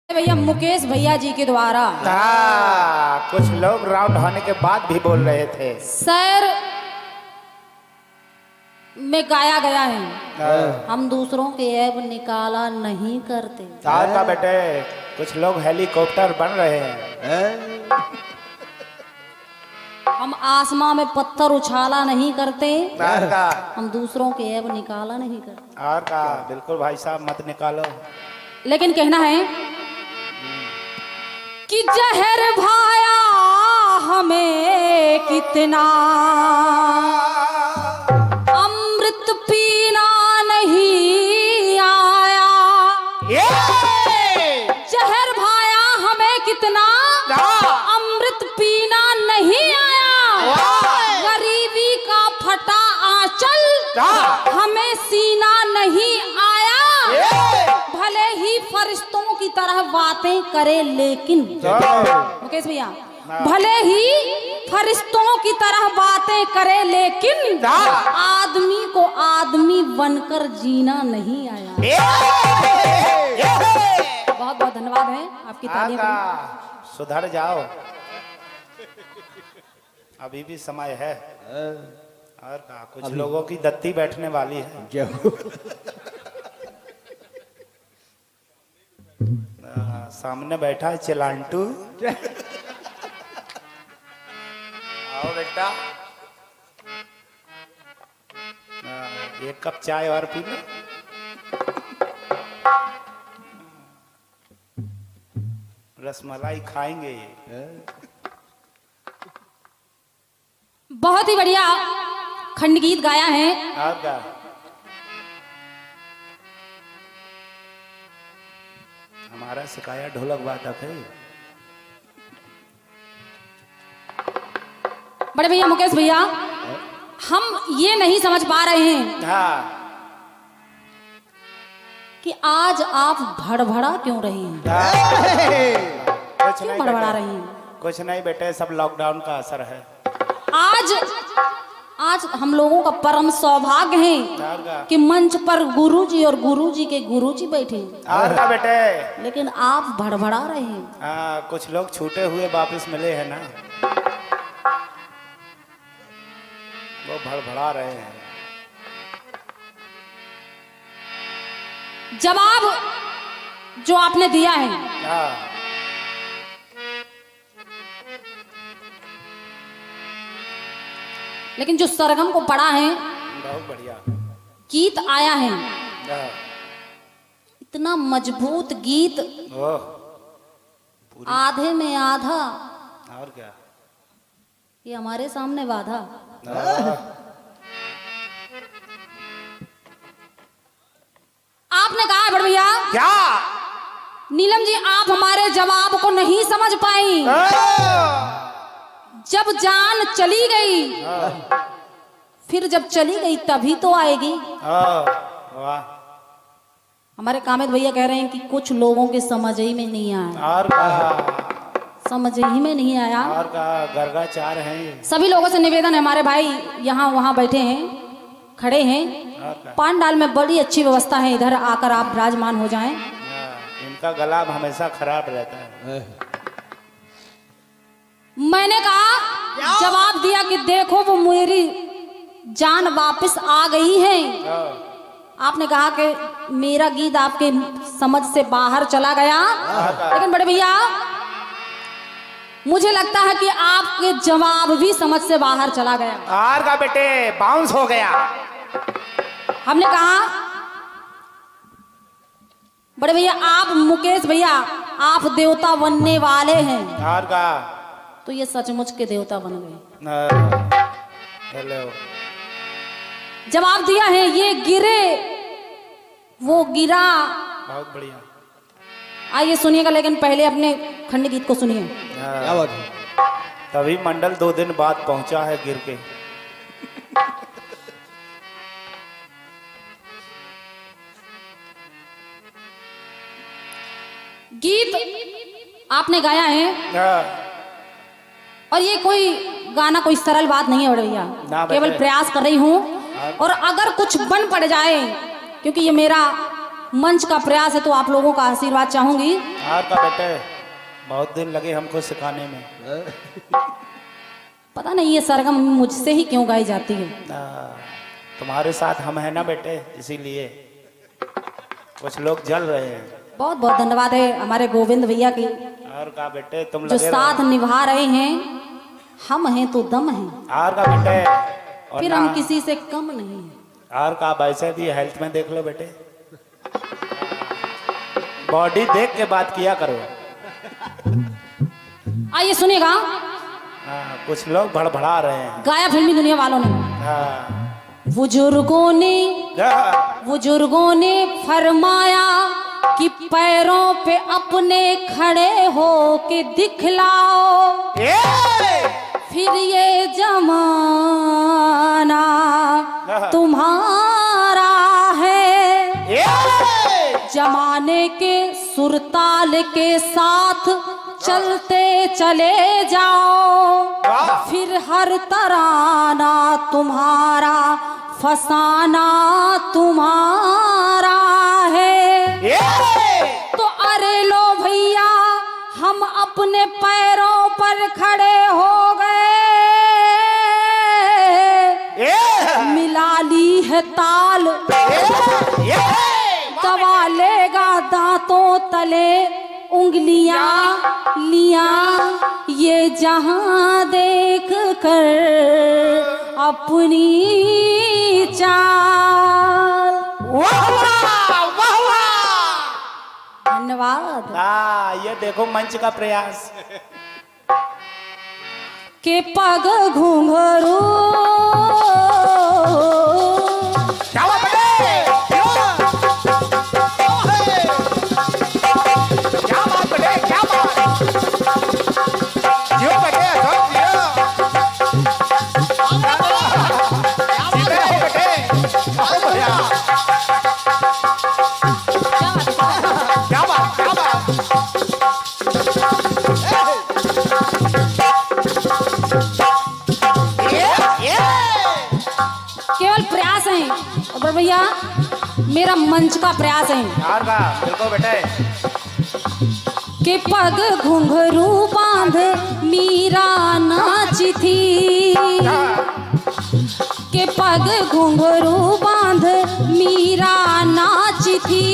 भैया मुकेश भैया जी के द्वारा कुछ लोग राउंड होने के बाद भी बोल रहे थे शहर में गाया गया है, हम दूसरों के ऐब निकाला नहीं करते। का बेटे कुछ लोग हेलीकॉप्टर बन रहे हैं। हम आसमां में पत्थर उछाला नहीं करते, का हम दूसरों के ऐब निकाला नहीं करते। और का बिल्कुल भाई साहब मत निकालो। लेकिन कहना है कि जहर भाया हमें कितना, अमृत पीना नहीं आया। जहर भाया हमें कितना, अमृत पीना नहीं आया। गरीबी का फटा आंचल हमें सीना नहीं आया। भले ही फरिश्तों की तरह बातें करे लेकिन, मुकेश भैया, भले ही फरिश्तों की तरह बातें करे लेकिन आदमी को आदमी बनकर जीना नहीं आया। बहुत बहुत धन्यवाद है आपकी तालियां। सुधर जाओ, अभी भी समय है। और का कुछ लोगों की दत्ती बैठने वाली है। सामने बैठा है चिलांटू। आओ बेटा, एक कप चाय और पी लो। रसमलाई खाएंगे ये। बहुत ही बढ़िया खंड गीत गाया है। और का हमारा सिखाया ढोलक वादक है। बड़े भैया मुकेश भैया, हम ये नहीं समझ पा रहे हैं कि आज आप भड़भड़ा क्यों रही हैं? कुछ क्यों नहीं भड़बड़ा बेटे, रही हैं? कुछ नहीं बेटे, सब लॉकडाउन का असर है। आज हम लोगों का परम सौभाग्य है कि मंच पर गुरुजी और गुरुजी के गुरुजी बैठे। और का बेटे, लेकिन आप भड़बड़ा रहे हैं। कुछ लोग छूटे हुए वापस मिले हैं ना, वो भड़बड़ा रहे हैं। जवाब जो आपने दिया है, लेकिन जो सरगम को पढ़ा है, बहुत बढ़िया गीत आया है, इतना मजबूत गीत, आधे में आधा। और क्या, ये हमारे सामने बाधा। आपने कहा है बड़ भैया, क्या नीलम जी आप हमारे जवाब को नहीं समझ पाई। जब जान चली गई, फिर जब चली गई तभी तो आएगी। वाह, हमारे कामिद भैया कह रहे हैं कि कुछ लोगों के समझ ही में नहीं आया। और का, समझ ही में नहीं आया। और का गर्गाचार हैं। सभी लोगों से निवेदन है, हमारे भाई यहाँ वहाँ बैठे हैं, खड़े हैं, पांडाल में बड़ी अच्छी व्यवस्था है, इधर आकर आप विराजमान हो जाएं। इनका गला हमेशा खराब रहता है। मैंने कहा, जवाब दिया कि देखो वो मेरी जान वापस आ गई है। आपने कहा कि मेरा गीत आपके समझ से बाहर चला गया। लेकिन बड़े भैया मुझे लगता है कि आपके जवाब भी समझ से बाहर चला गया। और का बेटे बाउंस हो गया। हमने कहा बड़े भैया, आप मुकेश भैया आप देवता बनने वाले हैं। और का, तो ये सचमुच के देवता बन गए। हेलो, जवाब दिया है, ये गिरे वो गिरा। बहुत बढ़िया। आइए सुनिएगा, लेकिन पहले अपने खंड गीत को सुनिए। क्या बात है? तभी मंडल 2 दिन बाद पहुंचा है गिर के। गीत आपने गाया है, और ये कोई गाना कोई सरल बात नहीं है बड़े भैया, केवल प्रयास कर रही हूँ। और अगर कुछ बन पड़ जाए, क्योंकि ये मेरा मंच का प्रयास है, तो आप लोगों का आशीर्वाद चाहूंगी। और का बेटे बहुत दिन लगे हमको सिखाने में। पता नहीं ये सरगम मुझसे ही क्यों गाई जाती है। तुम्हारे साथ हम हैं ना बेटे, इसीलिए कुछ लोग जल रहे हैं। बहुत बहुत धन्यवाद है हमारे गोविंद भैया की, और का बेटे तुम जो लगे साथ निभा रहे हैं। हम हैं तो दम हैं, और का बेटे और फिर ना, हम किसी से कम नहीं हैं। और का वैसे भी हेल्थ में देख लो बेटे, बॉडी देख के बात किया करो। आइए सुनिएगा, कुछ लोग भड़बड़ा रहे हैं। गाया फिल्मी दुनिया वालों ने, हाँ, बुजुर्गों ने फरमाया कि पैरों पे अपने खड़े हो के दिखलाओ, फिर ये जमाना तुम्हारा है। जमाने के सुरताल के साथ चलते चले जाओ, फिर हर तराना तुम्हारा फसाना तुम्हारा है। तो अरे लो भैया हम अपने पैरों पर खड़े हो गए, मिला ली है ताल, दबा लेगा दांतों तले उंगलियां लिया, ये जहां देख कर अपनी चाल। धन्यवाद। ये देखो मंच का प्रयास के पग घुंघरू केवल प्रयास है और भैया मेरा मंच का प्रयास है। यार का बिल्कुल बेटे के पग घुंघरू बांध मीरा नाची थी, के पग घुंघरू बांध मीरा नाची थी,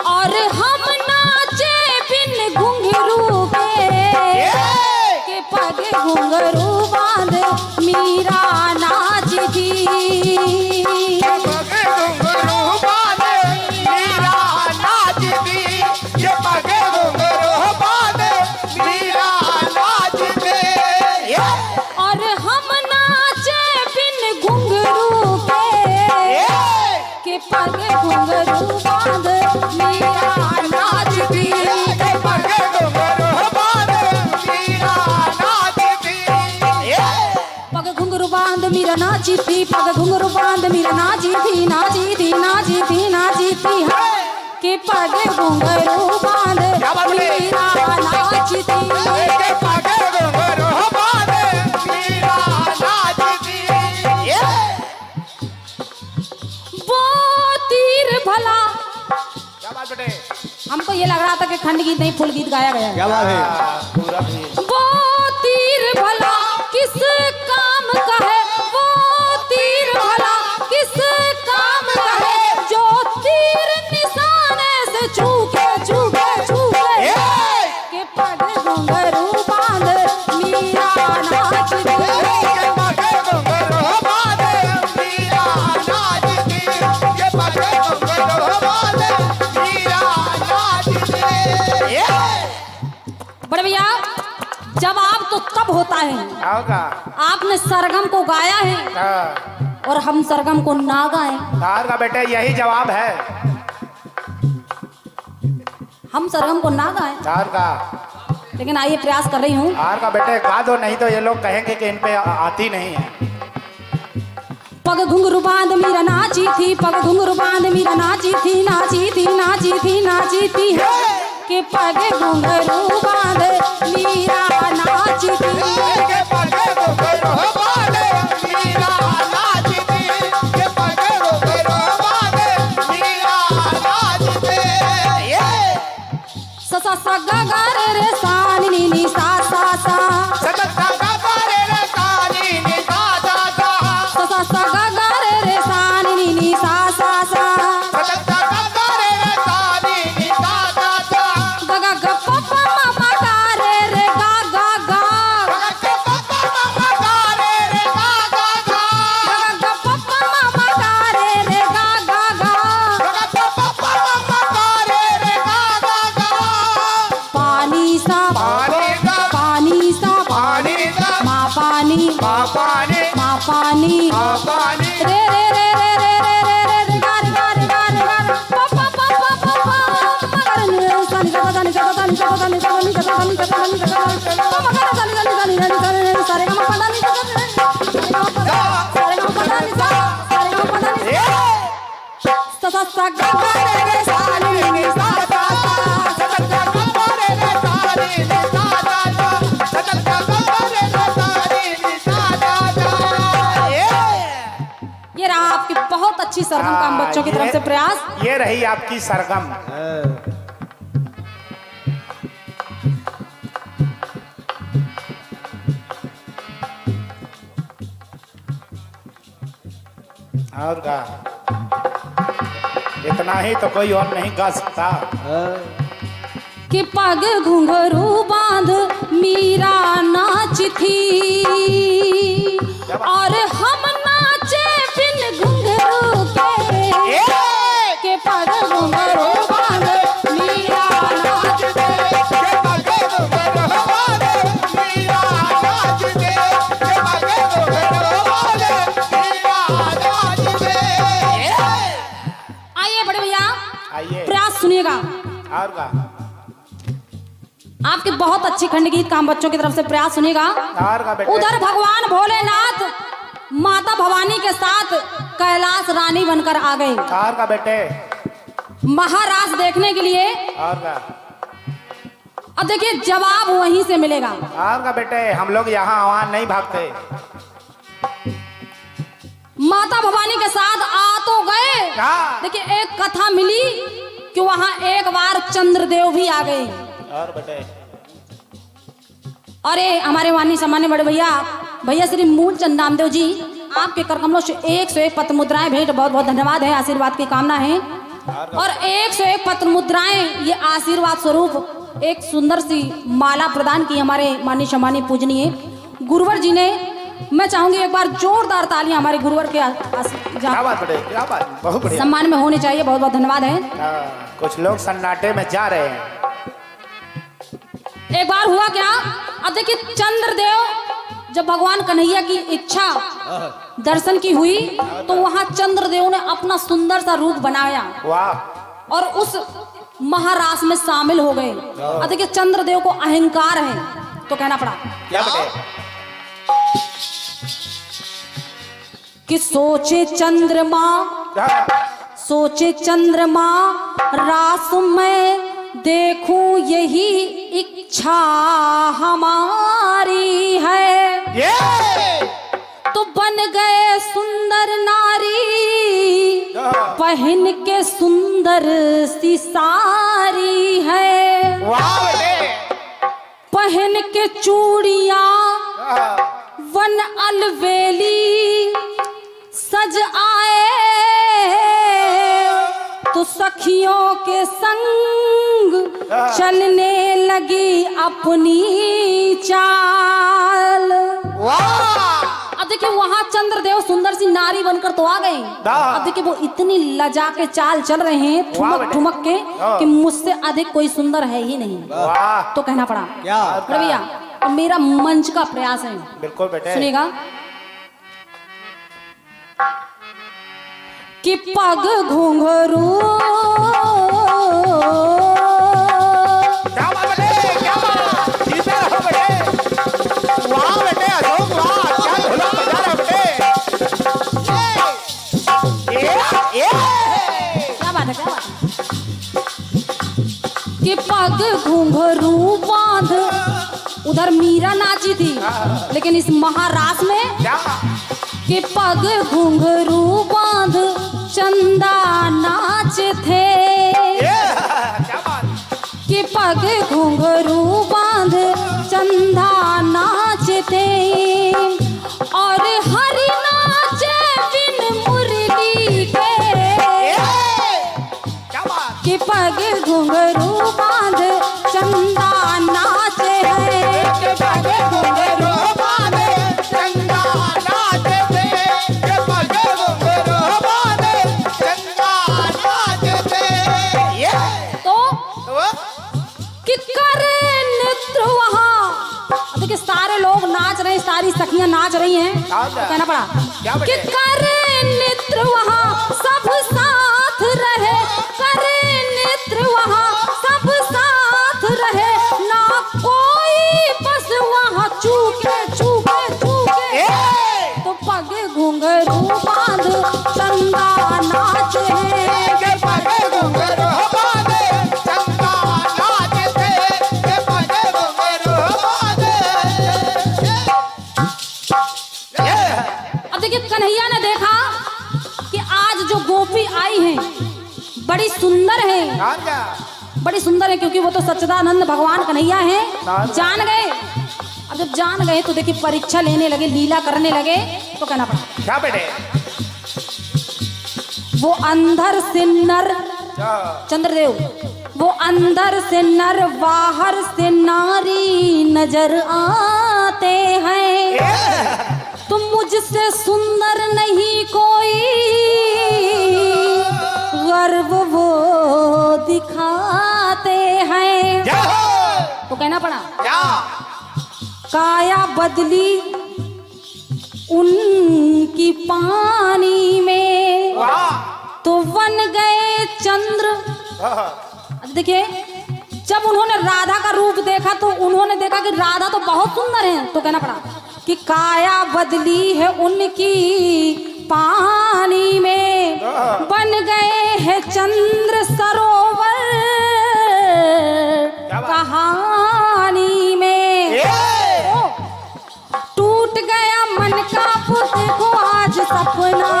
और हम नाचे बिन घुंघरू के पग घुंघरू बांध मीरा नाची थी। और हम नाचे बिन घुंघरू के पग घुंघरू बांध मीरा नाचती, के पग घुंघरू बांध मीरा नाचती, पग घुंघरू बांध मीरा नाची थी, पग घुंघरू बांध मीरा नाची थी, नाची थी नाची थी नाची थी, के पग घुंघरू बांध मीरा नाची थी, के पग घुंघरू बांध मीरा नाची थी। वो तीर भला, क्या बात बेटे, हमको ये लग रहा था कि खंड गीत नहीं फुल गीत गाया गया है। क्या बात है, पूरा भी वो तीर भला किस काम का है, वो तीर भला किस काम का है, जो तीर निशाने से छूके छूके छूके, के पग घुंघरू बांध मीरा नाचती, के पग घुंघरू बांध मीरा नाचती, के पग घुंघरू बांध मीरा नाचती। बड़े भैया जवाब तो तब होता है का आपने सरगम को गाया है और हम सरगम को ना गाएं। तार का बेटे यही जवाब है, हम सरगम को ना गाएं, तार का लेकिन आइए प्रयास कर रही हूँ। तार का बेटे गा दो, नहीं तो ये लोग कहेंगे कि इन पे आती नहीं है। पग घुंघरू बांध मीरा नाची थी, पग घुंघरू बांध मीरा नाची थी, नाची थी नाची थी नाची थी, के पग घुंघरू बांध मीरा नाची थी, के पग घुंघरू बांध मीरा नाची थी, के पग घुंघरू बांध मीरा नाची थी। सा सा गा गा रे सा नी नी नी सा सा सा सा सा सा गा गा रे सा नी नी सा सा सा सा सा सा गा गा रे सा नी नी नी सा सा सा सा सा सा गा गा रे सा नी नी सा सा सा गा गा गा पा पा मा मा गा रे गा गा गा गा गा पा पा मा मा गा रे गा गा गा गा गा पा पा मा मा गा रे गा गा गा गा गा पा पा मा मा गा रे गा गा गा पानी सा पानी सा पानी सा पानी सा मा पानी पानी मा पानी पानी रे रे रे रे रे रे रे रे गा रे गा रे गा रे गा रे पा पा पा पा पा पा मा गा रे नी सा नी गा गा नी गा गा नी गा गा नी गा गा नी गा गा नी गा गा नी गा गा पा मा गा रे सा नी गा नी गा नी गा नी सा रे गा मा पा दा नी गा गा सा रे गा मा पा दा नी सा रे गा मा पा दा नी सा सा सा गा गा रे सा नी नी सा सा ये रहा आपकी बहुत अच्छी सरगम काम बच्चों की तरफ से प्रयास। ये रही आपकी सरगम। और गा इतना ही तो कोई और नहीं गा सकता। कि पग घुंघरू बांध मीरा नाच थी और हम नाचे बिन घुंघरू के पग घुंघरू बांध मीरा नाच आइए बड़े भैया आइए प्रयास सुनिएगा। और गा आपकी बहुत अच्छी खंडगीत काम बच्चों की तरफ से प्रयास सुनिएगा। और गा बेटे। उधर भगवान भोलेनाथ माता भवानी के साथ कैलाश रानी बनकर आ गए और गा बेटे। महाराज देखने के लिए। और गा अब देखिए जवाब वहीं से मिलेगा। और गा बेटे, हम लोग यहाँ वहाँ नहीं भागते। माता भवानी के साथ आ तो गए। हाँ। देखिए एक कथा मिली कि वहां एक बार चंद्रदेव भी आ गए। और बेटे अरे हमारे वाणी सामान्य बड़े भैया भैया श्री मूलचंद नामदेव जी आपके कर कमलों से 101 पत्र मुद्राएं भेंट बहुत बहुत धन्यवाद है, आशीर्वाद की कामना है। और 101 पत्र मुद्राएं ये आशीर्वाद स्वरूप एक सुंदर सी माला प्रदान की हमारे माननीय सम्मानीय पूजनीय गुरुवर जी ने। मैं चाहूंगी एक बार जोरदार तालियां हमारे गुरुवर के क्या बात बेटे, क्या बात, बहुत बढ़िया। सम्मान में होनी चाहिए। बहुत बहुत धन्यवाद है। कुछ लोग सन्नाटे में जा रहे हैं। एक बार हुआ क्या, अब देखिए चंद्रदेव जब भगवान कन्हैया की इच्छा दर्शन की हुई तो वहां चंद्रदेव ने अपना सुंदर सा रूप बनाया वाह। और उस महारास में शामिल हो गए। अब देखिए चंद्रदेव को अहंकार है तो कहना पड़ा क्या बेटे। कि सोचे चंद्रमा रास में देखूं यही इच्छा हमारी है। तो बन गए सुंदर नारी पहन के सुंदर सी सारी है। पहन के चूड़ियां वन अलवेली सज आए तो सखियों के संग चलने लगी अपनी चाल। अब देखिए वहां चंद्रदेव सुंदर सी नारी बनकर तो आ गए। अब देखिए वो इतनी लजा के चाल चल रहे हैं ठुमक ठुमक के कि मुझसे अधिक कोई सुंदर है ही नहीं। तो कहना पड़ा क्या भैया, मेरा मंच का प्रयास है। बिल्कुल बेटे सुनिएगा कि पग घुंघरू कि पग घुंघरू बांध। उधर मीरा नाची थी लेकिन इस महारास में कि पग घुंघरू बांध चंदा नाच थे। कि कि पग घुंघरू बांध चंदा नाचते और हरि नाचे बिन मुरली के। कि पग घुंघरू बांध चंदा नाचे है। कि पग घुंघरू बांध चंदा नाचते, के पग घुंघरू बांध चंदा नाचते। तो कि करे नृत्य वहाँ। देखिए सारे लोग नाच रहे हैं, सारी सखियां नाच रही हैं, तो कहना पड़ा कि करे नृत्य वहाँ सब साथ रहे। करे नृत्य वहाँ सब साथ रहे, ना कोई बस वहाँ चूके चूके चूके। तो पग घुंघरू बांध चंदा नाच है। के पग घुंघरू बांध चंदा नाचते, के पग घुंघरू बांध। अब देखिए कन्हैया ने देखा कि आज जो गोपी आई है बड़ी सुंदर है, बड़ी सुंदर है, क्योंकि वो तो सच्चिदानंद भगवान कन्हैया हैं। जान गए। अब जब जान गए तो देखिए परीक्षा लेने लगे, लीला करने लगे, तो कहना पड़ा क्या बेटे? वो अंदर से नर चंद्रदेव, वो अंदर से नर बाहर से नारी नजर आते हैं। तुम मुझसे सुंदर नहीं कोई, गर्व वो दिखाते हैं। तो कहना पड़ा काया बदली उनकी पानी में, तो बन गए चंद्र। देखिए जब उन्होंने राधा का रूप देखा तो उन्होंने देखा कि राधा तो बहुत सुंदर है, तो कहना पड़ा कि काया बदली है उनकी पानी में, बन गए हैं चंद्र सरोवर कहानी में। टूट गया मन का देखो आज सपना,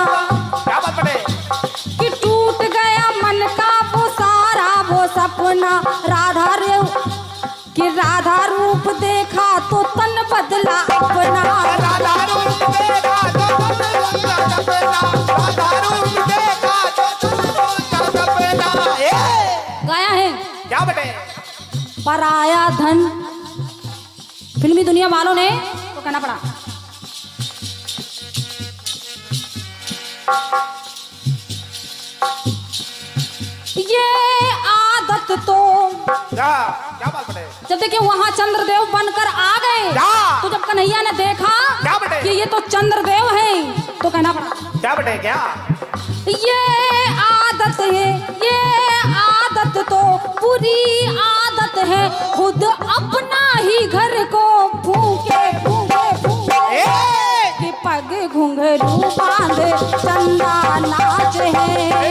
कि टूट गया मन का वो सारा वो सपना। राधा रे कि राधा रूप देखा तो तन बदला अपना। राधा रूप देखा तो तन बदला अपना, राधा रूप देखा तो तन बदला अपना। गाया है क्या बेटे? पराया धन फिल्मी दुनिया वालों ने तो कहना पड़ा ये आदत तो। क्या बात बेटे? जब देखिए वहां चंद्रदेव बनकर आ गए, तो जब कन्हैया ने देखा क्या बेटे? कि ये तो चंद्रदेव हैं, तो कहना पड़ा क्या बेटे? क्या ये आदत है, ये आदत तो बुरी आदत है, खुद अपना ही घर को फूके फूके फूके। कि पग घुंघरू बांध चंदा नाच है।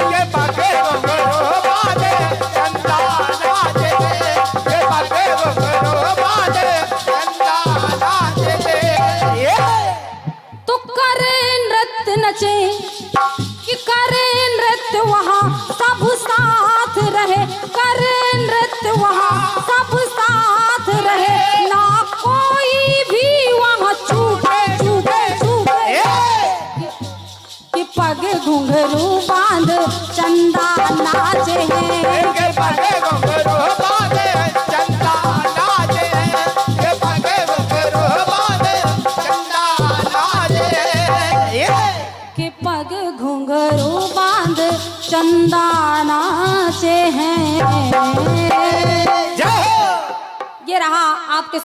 के पग घुंघरू बांध चंदा नाचते, के पग घुंघरू बांध चंदा नाचते। तो करे नृत्य नचे, कि करे नृत्य वहाँ सब साथ रहे। करे नृत्य वहाँ सब साथ रहे, ना कोई भी वहाँ चूके चूके चूके। कि पग घुंघरू बांध चंदा नाचे हैं। के पग घुंघरू बांध चंदा नाचे, के पग घुंघरू बांध चंदा नाचे। कि पग घुंघरू बांध चंदा नाचे हैं। ये रहा आपके